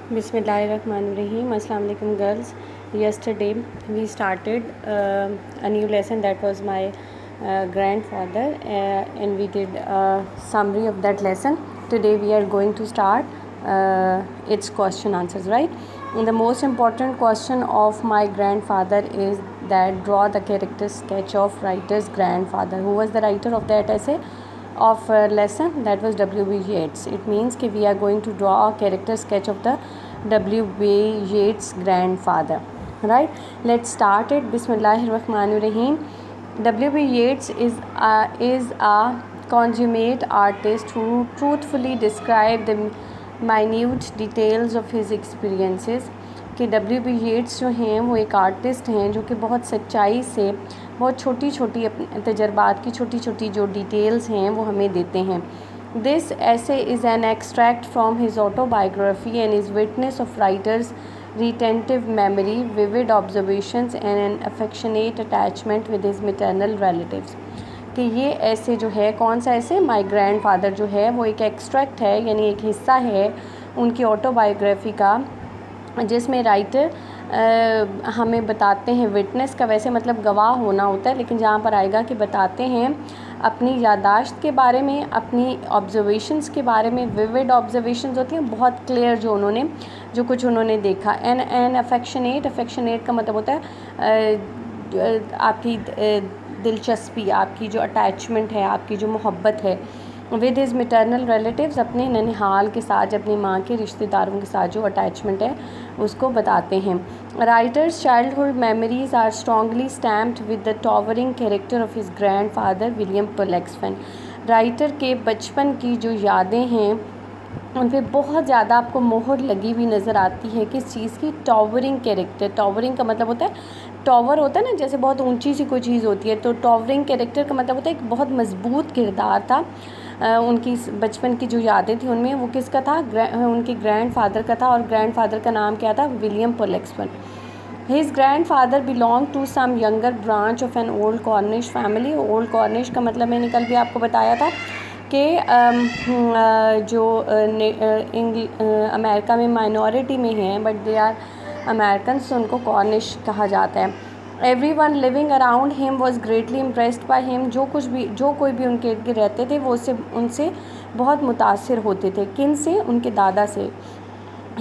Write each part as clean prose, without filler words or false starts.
Bismillahirrahmanirrahim. Assalamu alaikum girls. Yesterday we started a new lesson that was my grandfather and we did a summary of that lesson. Today we are going to start its question answers, right? And the most important question of my grandfather is that draw the character sketch of writer's grandfather. Who was the writer of that essay? Of lesson? That was W.B. Yeats. It means that we are going to draw a character sketch of the W.B. Yeats grandfather, right? Let's start it. Bismillahirrahmanirrahim. W.B. Yeats is a consummate artist who truthfully described the minute details of his experiences. کہ W.B. Yeats جو ہیں وہ ایک artist ہیں جو کہ بہت سچائی سے بہت چھوٹی چھوٹی اپنے تجربات کی چھوٹی چھوٹی جو ڈیٹیلز ہیں وہ ہمیں دیتے ہیں. This essay is an extract from his autobiography and is witness of writer's retentive memory vivid observations and an affectionate attachment with his maternal relatives. کہ یہ ایسے جو ہے کون سا ایسے مائی گرینڈ فادر جو ہے وہ ایک ایکسٹریکٹ ہے یعنی ایک حصہ ہے ان کی آٹوبایوگرافی کا جس میں رائٹر ہمیں بتاتے ہیں. وٹنس کا ویسے مطلب گواہ ہونا ہوتا ہے لیکن جہاں پر آئے گا کہ بتاتے ہیں اپنی یادداشت کے بارے میں اپنی آبزرویشنز کے بارے میں. ویوڈ آبزرویشنز ہوتی ہیں بہت کلیئر جو کچھ انہوں نے دیکھا. این افیکشنیٹ کا مطلب ہوتا ہے آپ کی دلچسپی آپ کی جو اٹیچمنٹ ہے آپ کی جو محبت ہے. ود ہز میٹرنل ریلیٹیوز اپنے ننھال کے ساتھ اپنی ماں کے رشتہ داروں کے ساتھ جو اٹیچمنٹ ہے اس کو بتاتے ہیں. Writer's childhood memories are strongly stamped with the towering character of his grandfather William Pollexfen. Writer کے بچپن کی جو یادیں ہیں ان پہ بہت زیادہ آپ کو مہر لگی ہوئی نظر آتی ہے. کس چیز کی؟ Towering character. ٹاورنگ کا مطلب ہوتا ہے ٹاور ہوتا ہے نا جیسے بہت اونچی سی کوئی چیز ہوتی ہے تو ٹاورنگ کیریکٹر کا مطلب ہوتا ہے ایک بہت مضبوط کردار تھا. ان کی بچپن کی جو یادیں تھیں ان میں وہ کس کا تھا؟ ان کے گرینڈ فادر کا تھا. اور گرینڈ فادر کا نام کیا تھا؟ William Pollexfen. His grandfather belong to some younger branch of an old Cornish family. Old Cornish کا مطلب میں نے کل بھی آپ کو بتایا تھا کہ جو امریکہ میں مائنورٹی میں ہیں بٹ دے آر امیرکنس ان کو کارنش کہا جاتا ہے. Everyone living around him was greatly impressed by him. جو کوئی بھی ان کے ارد گرد رہتے تھے وہ ان سے بہت متاثر ہوتے تھے. کن سے؟ ان کے دادا سے.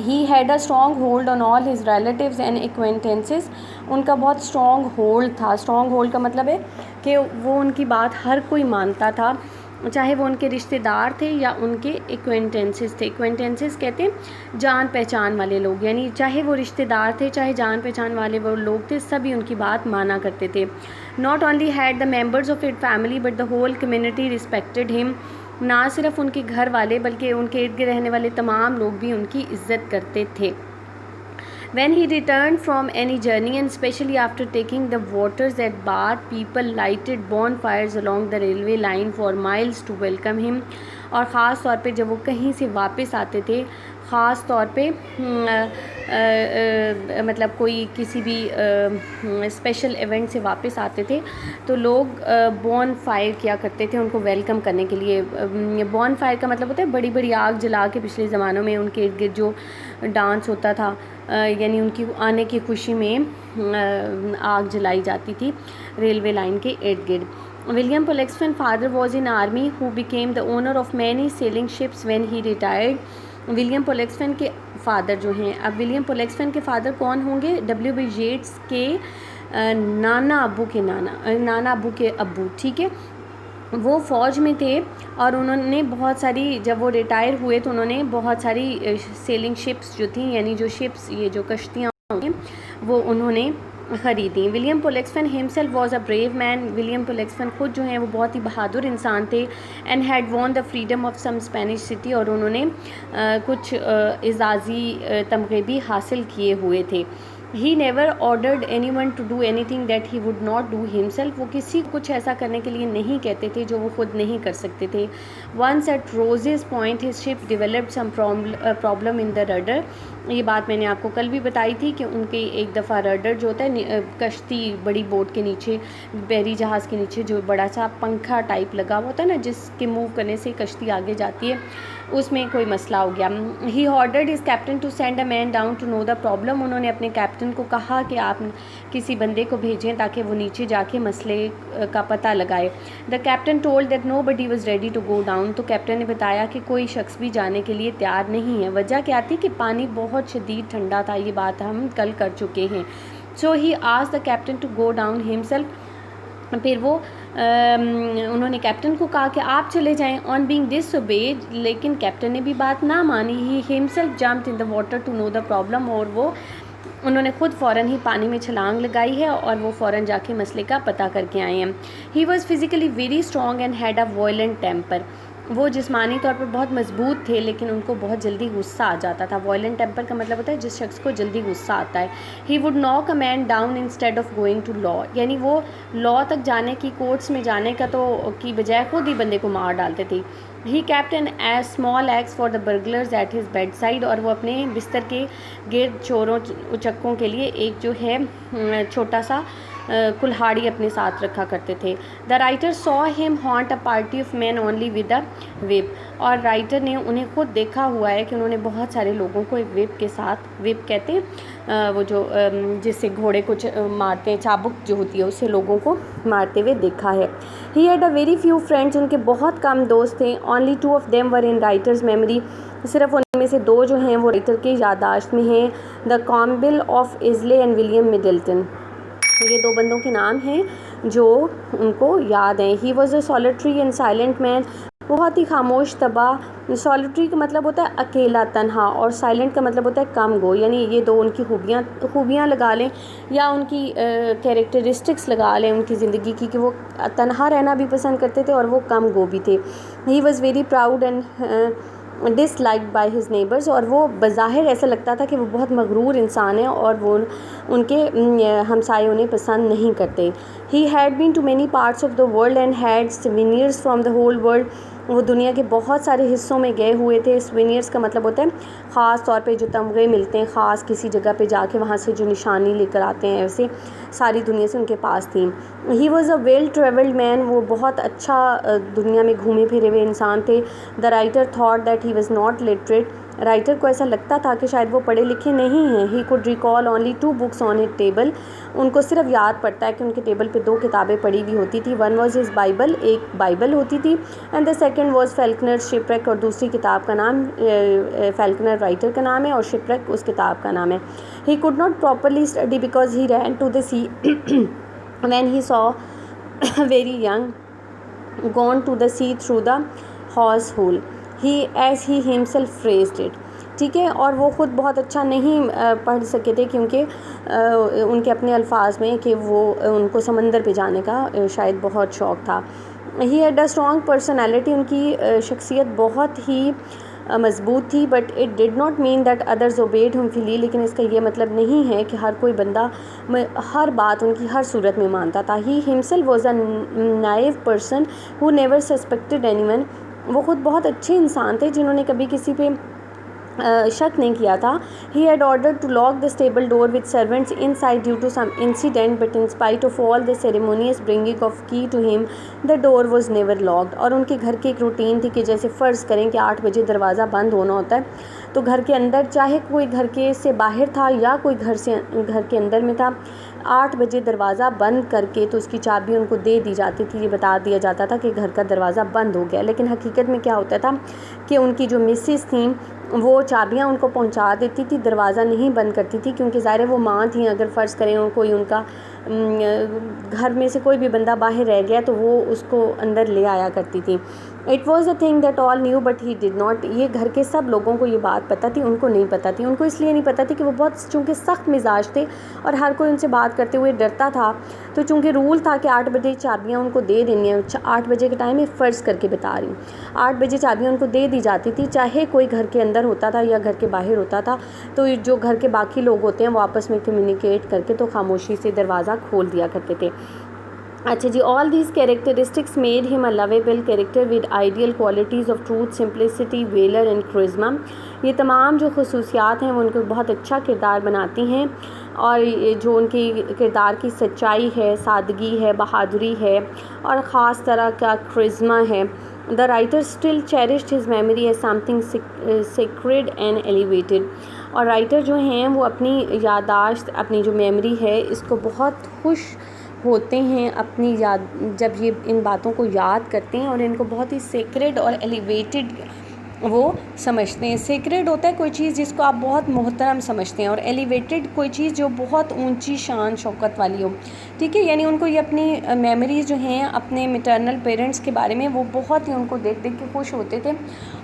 He had a strong hold on all his relatives and acquaintances. ان کا بہت اسٹرانگ ہولڈ تھا. اسٹرانگ ہولڈ کا مطلب ہے کہ وہ ان کی بات ہر کوئی مانتا تھا چاہے وہ ان کے رشتہ دار تھے یا ان کے ایکوینٹینسز تھے. ایکوینٹینسز کہتے ہیں جان پہچان والے لوگ یعنی چاہے وہ رشتہ دار تھے چاہے جان پہچان والے وہ لوگ تھے سبھی ان کی بات مانا کرتے تھے. Not only had the members of it family but the whole community respected ہم. نہ صرف ان کے گھر والے بلکہ ان کے ارد گرد رہنے والے تمام لوگ بھی ان کی عزت کرتے تھے. When he returned from any journey and especially after taking the waters at Bath, people lighted bonfires along the railway line for miles to welcome him. اور خاص طور پہ جب وہ کہیں سے واپس آتے تھے خاص طور پہ مطلب کوئی کسی بھی اسپیشل ایونٹ سے واپس آتے تھے تو لوگ بون فائر کیا کرتے تھے ان کو ویلکم کرنے کے لیے. بون فائر کا مطلب ہوتا ہے بڑی بڑی آگ جلا کے پچھلے زمانوں میں ان کے ارد گرد جو ڈانس ہوتا تھا یعنی ان کی آنے کی خوشی میں آگ جلائی جاتی تھی ریلوے لائن کے ارد گرد. William Pollexfen father was in army who became the owner of many sailing ships when he retired. William Pollexfen کے فادر جو ہیں اب ولیم پولیکسفن کے فادر کون ہوں گے؟ W.B. Yeats کے نانا ابو کے ابو. ٹھیک ہے وہ فوج میں تھے اور انہوں نے بہت ساری جب وہ ریٹائر ہوئے تو انہوں نے بہت ساری سیلنگ شپس جو تھیں یعنی جو شپس یہ جو کشتیاں ہیں وہ انہوں نے خریدیں. William Pollexfen himself was a brave man. William Pollexfen خود جو ہیں وہ بہت ہی بہادر انسان تھے. and had won the freedom of some Spanish city. اور انہوں نے کچھ اعزازی تمغے بھی حاصل کیے ہوئے تھے. He never ordered anyone to do anything that he would not do himself. وہ کسی کچھ ایسا کرنے کے لیے نہیں کہتے تھے جو وہ خود نہیں کر سکتے تھے. Once at Rose's Point his ship developed some problem in the rudder. یہ بات میں نے آپ کو کل بھی بتائی تھی کہ ان کے ایک دفعہ رڈر جو ہوتا ہے کشتی بڑی بوٹ کے نیچے بحری جہاز کے نیچے جو بڑا سا پنکھا ٹائپ لگا ہوا ہوتا ہے نا جس کے موو کرنے سے کشتی آگے جاتی ہے اس میں کوئی مسئلہ ہو گیا. He ordered his captain to send a man down to know the problem. انہوں نے اپنے کیپٹن کو کہا کہ آپ کسی بندے کو بھیجیں تاکہ وہ نیچے جا کے مسئلے کا پتہ لگائے. The captain told that nobody was ready to go down. تو کیپٹن نے بتایا کہ کوئی شخص بھی جانے کے لیے تیار نہیں ہے. وجہ کیا تھی کہ پانی بہت شدید ٹھنڈا تھا, یہ بات ہم کل کر چکے ہیں. So he asked the captain to go down himself. پھر وہ انہوں نے کیپٹن کو کہا کہ آپ چلے جائیں. آن بینگ ڈس اوبیڈ, لیکن کیپٹن نے بھی بات نہ مانی. He himself jumped in the water to know the problem. اور انہوں نے خود فوراً ہی پانی میں چھلانگ لگائی ہے اور وہ فوراً جا کے مسئلے کا پتہ کر کے آئے ہیں. He was physically very strong and had a violent temper. وہ جسمانی طور پر بہت مضبوط تھے لیکن ان کو بہت جلدی غصہ آ جاتا تھا. وائلنٹ ٹیمپر کا مطلب ہوتا ہے جس شخص کو جلدی غصہ آتا ہے. He would knock a man down instead of going to law. یعنی وہ لا تک جانے کی, کورٹس میں جانے کا تو کی بجائے خود ہی بندے کو مار ڈالتے تھے. He kept an as small axe for the burglars at his bedside. اور وہ اپنے بستر کے گرد چوروں اچکوں کے لیے ایک جو ہے چھوٹا سا کلہاڑی اپنے ساتھ رکھا کرتے تھے. دا writer saw him hunt a party of men only with a whip. اور رائٹر نے انہیں خود دیکھا ہوا ہے کہ انہوں نے بہت سارے لوگوں کو ایک وپ کے ساتھ, وپ کہتے ہیں وہ جو جس سے گھوڑے کو مارتے ہیں, چابک جو ہوتی ہے اس سے لوگوں کو مارتے ہوئے دیکھا ہے. He had a very few friends. ان کے بہت کم دوست تھے. Only 2 of them were in writer's memory. صرف ان میں سے 2 جو ہیں وہ رائٹر کی یادداشت میں ہیں. دا کامبل آف ایزلے اینڈ ولیم مڈلٹن. یہ 2 بندوں کے نام ہیں جو ان کو یاد ہیں. He was a solitary and silent man. بہت ہی خاموش طبع. سولیٹری کا مطلب ہوتا ہے اکیلا, تنہا, اور سائلنٹ کا مطلب ہوتا ہے کم گو. یعنی یہ 2 ان کی خوبیاں لگا لیں یا ان کی کیریکٹرسٹکس لگا لیں ان کی زندگی کی, کہ وہ تنہا رہنا بھی پسند کرتے تھے اور وہ کم گو بھی تھے. He was very proud and disliked by his neighbours. اور وہ بظاہر ایسا لگتا تھا کہ وہ بہت مغرور انسان ہے اور وہ ان کے ہمسائے انہیں پسند نہیں کرتے. He had been to many parts of the world and had souvenirs from the whole world. وہ دنیا کے بہت سارے حصوں میں گئے ہوئے تھے. سوینئرز کا مطلب ہوتا ہے خاص طور پہ جو تمغے ملتے ہیں خاص کسی جگہ پہ جا کے وہاں سے جو نشانی لے کر آتے ہیں, ایسے ساری دنیا سے ان کے پاس تھی. He was a well travelled man. وہ بہت اچھا دنیا میں گھومے پھرے ہوئے انسان تھے. The writer thought that he was not literate. Writer کو ایسا لگتا تھا کہ شاید وہ پڑھے لکھے نہیں ہیں. He could recall only 2 books on his table. ان کو صرف یاد پڑتا ہے کہ ان کے ٹیبل پہ 2 کتابیں پڑھی ہوئی ہوتی تھی. ون واز ہز بائبل, ایک بائبل ہوتی تھی, and the second was Falconer shipwreck. اور دوسری کتاب کا نام فیلکنر رائٹر کا نام ہے اور شپ ریک اس کتاب کا نام ہے. He could not properly study because he ran to the sea when he saw very young gone to the sea through the house hole. He is he himself freezed it. ٹھیک ہے, اور وہ خود بہت اچھا نہیں پڑھ سکے تھے کیونکہ ان کے اپنے الفاظ میں کہ وہ ان کو سمندر پہ جانے کا شاید بہت شوق تھا. He had a strong personality. ان کی شخصیت بہت ہی مضبوط تھی. But it did not mean that others obeyed him fully. لیکن اس کا یہ مطلب نہیں ہے کہ ہر کوئی بندہ ہر بات ان کی ہر صورت میں مانتا تھا. He himself was a naive person who never suspected anyone. وہ خود بہت اچھے انسان تھے جنہوں نے کبھی کسی پہ شک نہیں کیا تھا. He had ordered to lock the stable door with servants inside due to some incident but in spite of all the ceremonies bringing of key to him the door was never locked. اور ان کے گھر کی ایک routine تھی کہ جیسے فرض کریں کہ 8 بجے دروازہ بند ہونا ہوتا ہے تو گھر کے اندر چاہے کوئی گھر کے سے باہر تھا یا کوئی گھر کے اندر میں تھا, 8 بجے دروازہ بند کر کے تو اس کی چابی ان کو دے دی جاتی تھی. یہ بتا دیا جاتا تھا کہ گھر کا دروازہ بند ہو گیا. لیکن حقیقت میں کیا ہوتا تھا کہ ان کی جو مسز تھیں وہ چابیاں ان کو پہنچا دیتی تھی, دروازہ نہیں بند کرتی تھی کیونکہ ظاہر ہے وہ ماں تھیں. اگر فرض کریں کوئی ان کا گھر میں سے کوئی بھی بندہ باہر رہ گیا تو وہ اس کو اندر لے آیا کرتی تھی. It was a thing that all new but he did not. یہ گھر کے سب لوگوں کو یہ بات پتہ تھی, ان کو نہیں پتہ تھی. ان کو اس لیے نہیں پتہ تھی کہ وہ بہت چونکہ سخت مزاج تھے اور ہر کوئی ان سے بات کرتے ہوئے ڈرتا تھا. تو چونکہ رول تھا کہ 8 بجے چابیاں ان کو دے دینی ہیں. 8 بجے کا ٹائم ہے, فرض کر کے بتا رہی ہوں, 8 بجے چابیاں ان کو دے دی جاتی تھی چاہے کوئی گھر کے اندر ہوتا تھا یا گھر کے باہر ہوتا تھا. تو جو گھر کے باقی لوگ ہوتے ہیں وہ آپس میں کمیونیکیٹ کر کے تو خاموشی سے دروازہ کھول دیا کرتے تھے. اچھا جی, all these characteristics made him a lovable character with ideal qualities of truth, simplicity, valour and charisma. یہ تمام جو خصوصیات ہیں وہ ان کو بہت اچھا کردار بناتی ہیں. اور جو ان کی کردار کی سچائی ہے, سادگی ہے, بہادری ہے اور خاص طرح کا کرزما ہے, The writer still cherished his memory as something sacred and elevated. اور رائٹر جو ہیں وہ اپنی یادداشت، اپنی جو میموری ہے، اس کو بہت خوش ہوتے ہیں اپنی جب یہ ان باتوں کو یاد کرتے ہیں، اور ان کو بہت ہی سیکریڈ اور ایلیویٹڈ وہ سمجھتے ہیں. سیکریڈ ہوتا ہے کوئی چیز جس کو آپ بہت محترم سمجھتے ہیں، اور ایلیویٹڈ کوئی چیز جو بہت اونچی شان شوکت والی ہو. ٹھیک ہے، یعنی ان کو یہ اپنی میموریز جو ہیں اپنے میٹرنل پیرنٹس کے بارے میں، وہ بہت ہی ان کو دیکھ دیکھ کے خوش ہوتے تھے،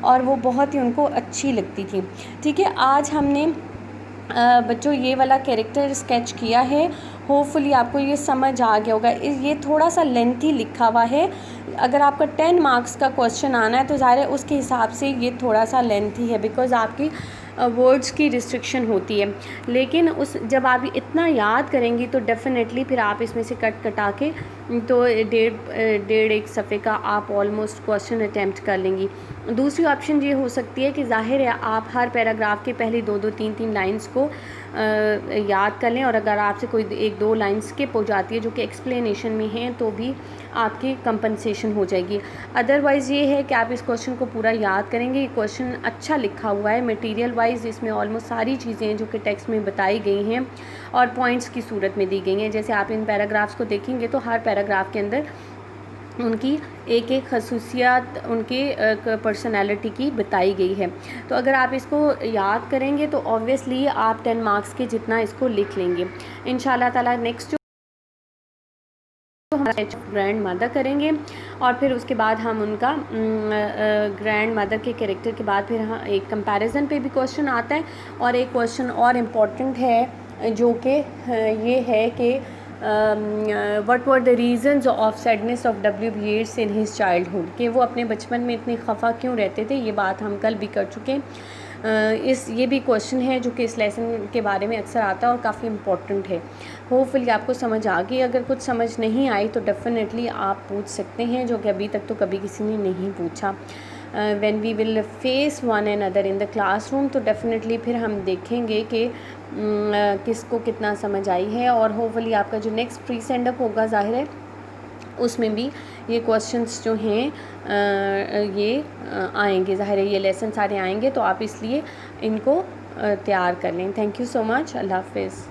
اور وہ بہت ہی ان کو اچھی لگتی تھی. ٹھیک ہے، آج ہم نے بچوں یہ والا کیریکٹر اسکیچ کیا ہے. ہوپ فلی آپ کو یہ سمجھ آ گیا ہوگا. یہ تھوڑا سا لینتھی لکھا ہوا ہے. اگر آپ کا 10 مارکس کا کویشچن آنا ہے تو ظاہر ہے اس کے حساب سے یہ تھوڑا سا لینتھی ہے، بیکاز آپ کی ورڈز کی ریسٹرکشن ہوتی ہے. لیکن جب آپ اتنا یاد کریں گی تو ڈیفینیٹلی پھر آپ اس میں سے کٹا کے تو ڈیڑھ ایک صفحے کا آپ آلموسٹ کویشچن اٹیمپٹ کر لیں گی. دوسری آپشن یہ ہو سکتی ہے کہ ظاہر ہے آپ ہر پیراگراف کے پہلی 2-3 لائنس کو یاد کر لیں، اور اگر آپ سے کوئی 1-2 لائن اسکپ ہو جاتی ہے جو کہ ایکسپلینیشن میں ہیں تو بھی آپ کی کمپنسیشن ہو جائے گی. ادروائز یہ ہے کہ آپ اس کویشچن کو پورا یاد کریں گے. یہ کویشچن اچھا لکھا ہوا ہے، مٹیریل وائز اس میں آلموسٹ ساری چیزیں ہیں جو کہ ٹیکسٹ میں بتائی گئی ہیں اور پوائنٹس کی صورت میں دی گئی ہیں. جیسے آپ ان پیراگرافس کو دیکھیں گے تو ہر پیراگراف کے اندر ان کی ایک خصوصیات ان کے پرسنالٹی کی بتائی گئی ہے. تو اگر آپ اس کو یاد کریں گے تو آبویسلی آپ 10 مارکس کے جتنا اس کو لکھ لیں گے ان شاء اللہ تعالیٰ. نیکسٹ گرینڈ مدر کریں گے، اور پھر اس کے بعد ہم ان کا گرینڈ مدر کے کیریکٹر کے بعد پھر ایک کمپیریزن پہ بھی کویشچن آتا ہے. اور ایک کویشچن اور امپورٹنٹ ہے جو کہ یہ ہے کہ what were the reasons of sadness of W.B. Yeats in his childhood, کہ وہ اپنے بچپن میں اتنے خفا کیوں رہتے تھے. یہ بات ہم کل بھی کر چکے ہیں. یہ بھی کویشچن ہے جو کہ اس لیسن کے بارے میں اکثر آتا ہے اور کافی امپورٹنٹ ہے. ہوپ فلی آپ کو سمجھ آ گئی. اگر کچھ سمجھ نہیں آئی تو ڈیفینیٹلی آپ پوچھ سکتے ہیں، جو کہ ابھی تک تو کبھی کسی نے نہیں پوچھا. When we will face one and other in the classroom تو ڈیفینیٹلی پھر ہم دیکھیں گے کہ کس کو کتنا سمجھ آئی ہے. اور ہوپ فلی آپ کا جو نیکسٹ پری سینڈ اپ ہوگا ظاہر ہے اس میں بھی یہ کویشچنس جو ہیں یہ آئیں گے. ظاہر ہے یہ لیسن سارے آئیں گے، تو آپ اس لیے ان کو تیار کر لیں. تھینک یو سو مچ. اللہ حافظ.